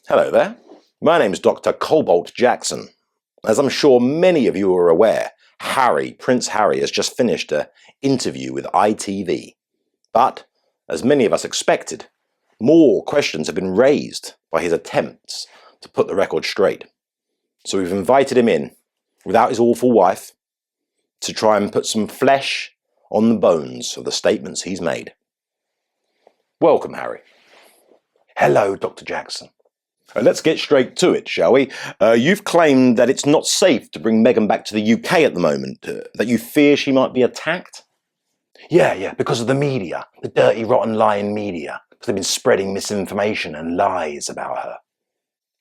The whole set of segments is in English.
Hello there. My name is Dr. Cobalt Jackson. As I'm sure many of you are aware, Prince Harry has just finished an interview with ITV. But, as many of us expected, more questions have been raised by his attempts to put the record straight. So we've invited him in, without his awful wife, to try and put some flesh on the bones of the statements he's made. Welcome, Harry. Hello, Dr. Jackson. Let's get straight to it, shall we? You've claimed that it's not safe to bring Meghan back to the UK at the moment, that you fear she might be attacked? Yeah, because of the media, the dirty, rotten, lying media, because they've been spreading misinformation and lies about her.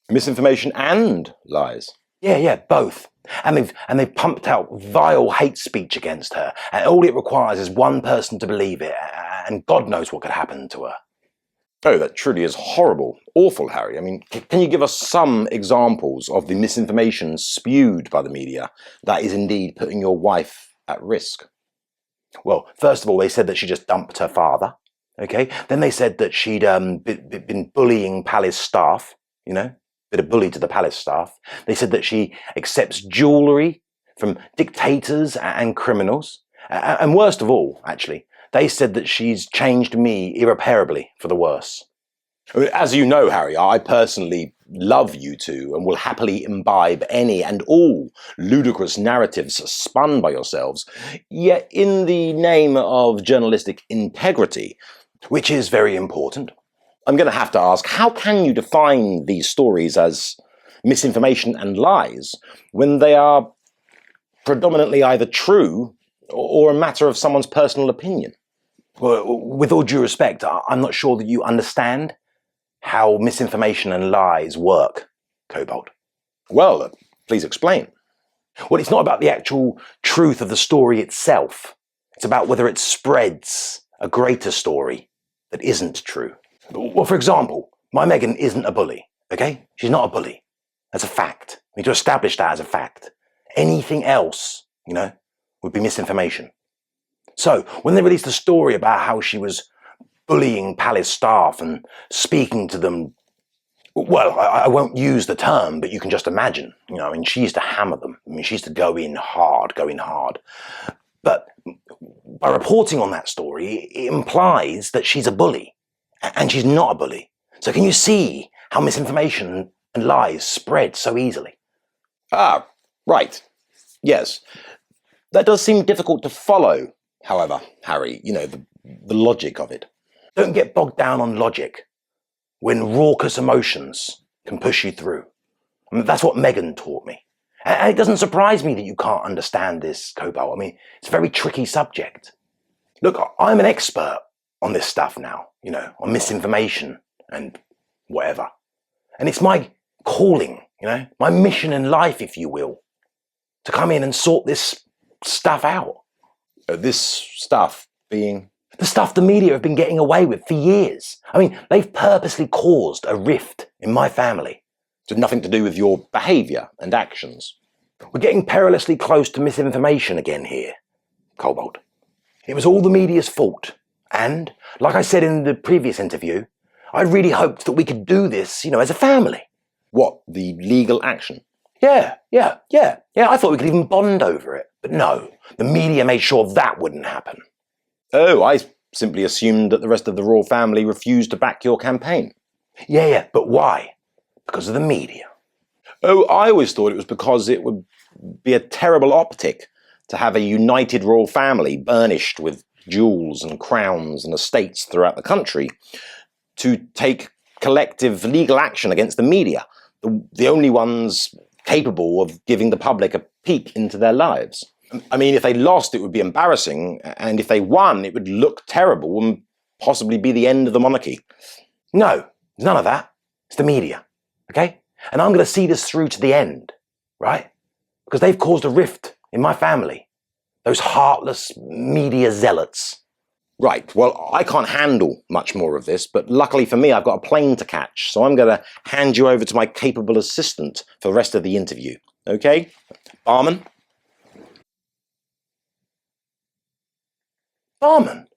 Misinformation and lies? Yeah, both. And they've pumped out vile hate speech against her, and all it requires is one person to believe it, and God knows what could happen to her. Oh, that truly is horrible. Awful, Harry. I mean, can you give us some examples of the misinformation spewed by the media that is indeed putting your wife at risk? Well, first of all, they said that she just dumped her father, okay? Then they said that she'd been bullying palace staff, bit of bully to the palace staff. They said that she accepts jewellery from dictators and criminals. And worst of all, actually, they said that she's changed me irreparably for the worse. As you know, Harry, I personally love you two and will happily imbibe any and all ludicrous narratives spun by yourselves. Yet in the name of journalistic integrity, which is very important, I'm going to have to ask, how can you define these stories as misinformation and lies when they are predominantly either true or a matter of someone's personal opinion? Well, with all due respect, I'm not sure that you understand how misinformation and lies work, Cobalt. Well, please explain. Well, it's not about the actual truth of the story itself. It's about whether it spreads a greater story that isn't true. Well, for example, my Meghan isn't a bully, okay? She's not a bully. That's a fact. We need to establish that as a fact. Anything else, would be misinformation. So, when they released a story about how she was bullying palace staff and speaking to them, well, I won't use the term, but you can just imagine, she used to hammer them. She used to go in hard. But by reporting on that story, it implies that she's a bully, and she's not a bully. So can you see how misinformation and lies spread so easily? Ah, right. Yes. That does seem difficult to follow, however, Harry, the logic of it. Don't get bogged down on logic when raucous emotions can push you through. That's what Meghan taught me. And it doesn't surprise me that you can't understand this, Cobalt. It's a very tricky subject. Look, I'm an expert on this stuff now, on misinformation and whatever. And it's my calling, my mission in life, if you will, to come in and sort this stuff out. This stuff being? The stuff the media have been getting away with for years. They've purposely caused a rift in my family. It's nothing to do with your behaviour and actions. We're getting perilously close to misinformation again here, Cobalt. It was all the media's fault. And, like I said in the previous interview, I really hoped that we could do this, as a family. What, the legal action? Yeah. I thought we could even bond over it. But no, the media made sure that wouldn't happen. Oh, I simply assumed that the rest of the royal family refused to back your campaign. Yeah, but why? Because of the media. Oh, I always thought it was because it would be a terrible optic to have a united royal family burnished with jewels and crowns and estates throughout the country to take collective legal action against the media, the only ones capable of giving the public a peek into their lives. If they lost, it would be embarrassing, and if they won, it would look terrible and possibly be the end of the monarchy. No, none of that. It's the media, okay? And I'm going to see this through to the end, right? Because they've caused a rift in my family. Those heartless media zealots. Right, well, I can't handle much more of this, but luckily for me, I've got a plane to catch, so I'm going to hand you over to my capable assistant for the rest of the interview, okay? Barman? Barman?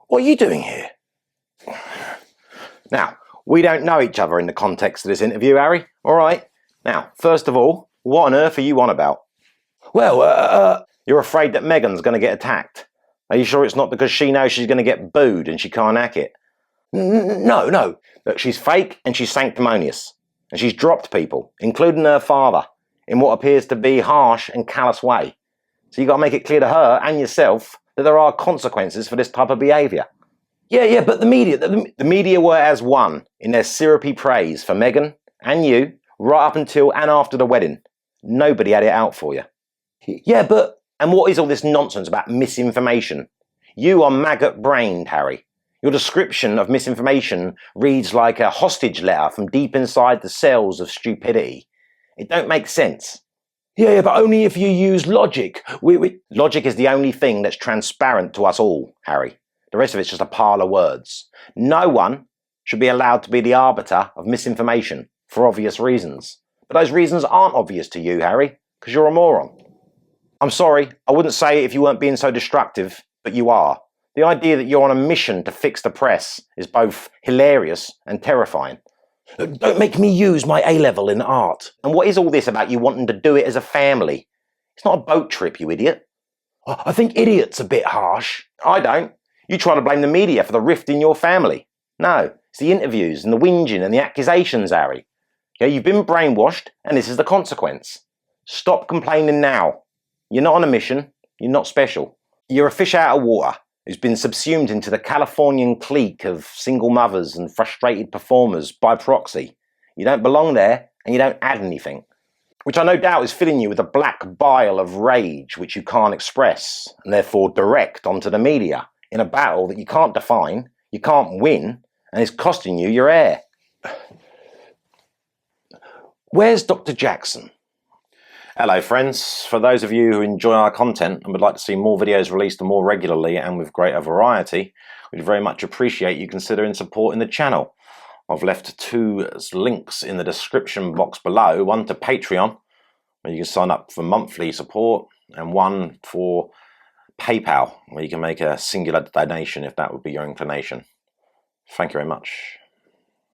What are you doing here? Now, We don't know each other in the context of this interview, Harry. All right. Now, first of all, what on earth are you on about? Well, You're afraid that Meghan's going to get attacked. Are you sure it's not because she knows she's going to get booed and she can't hack it? no. Look, she's fake and she's sanctimonious. And she's dropped people, including her father, in what appears to be harsh and callous way. So you've got to make it clear to her and yourself that there are consequences for this type of behaviour. Yeah, but the media... The media were as one in their syrupy praise for Meghan and you right up until and after the wedding. Nobody had it out for you. Yeah, but... And what is all this nonsense about misinformation? You are maggot-brained, Harry. Your description of misinformation reads like a hostage letter from deep inside the cells of stupidity. It don't make sense. Yeah, but only if you use logic. Logic is the only thing that's transparent to us all, Harry. The rest of it's just a pile of words. No one should be allowed to be the arbiter of misinformation for obvious reasons. But those reasons aren't obvious to you, Harry, because you're a moron. I'm sorry, I wouldn't say it if you weren't being so destructive, but you are. The idea that you're on a mission to fix the press is both hilarious and terrifying. Don't make me use my A-level in art. And what is all this about you wanting to do it as a family? It's not a boat trip, you idiot. I think idiot's a bit harsh. I don't. You try to blame the media for the rift in your family. No, it's the interviews and the whinging and the accusations, Harry. Yeah, you've been brainwashed and this is the consequence. Stop complaining now. You're not on a mission. You're not special. You're a fish out of water who's been subsumed into the Californian clique of single mothers and frustrated performers by proxy. You don't belong there and you don't add anything. Which I no doubt is filling you with a black bile of rage which you can't express and therefore direct onto the media in a battle that you can't define, you can't win, and is costing you your air. Where's Dr. Jackson? Hello friends, for those of you who enjoy our content and would like to see more videos released more regularly and with greater variety, we'd very much appreciate you considering supporting the channel. I've left 2 links in the description box below, one to Patreon, where you can sign up for monthly support, and one for PayPal, where you can make a singular donation if that would be your inclination. Thank you very much.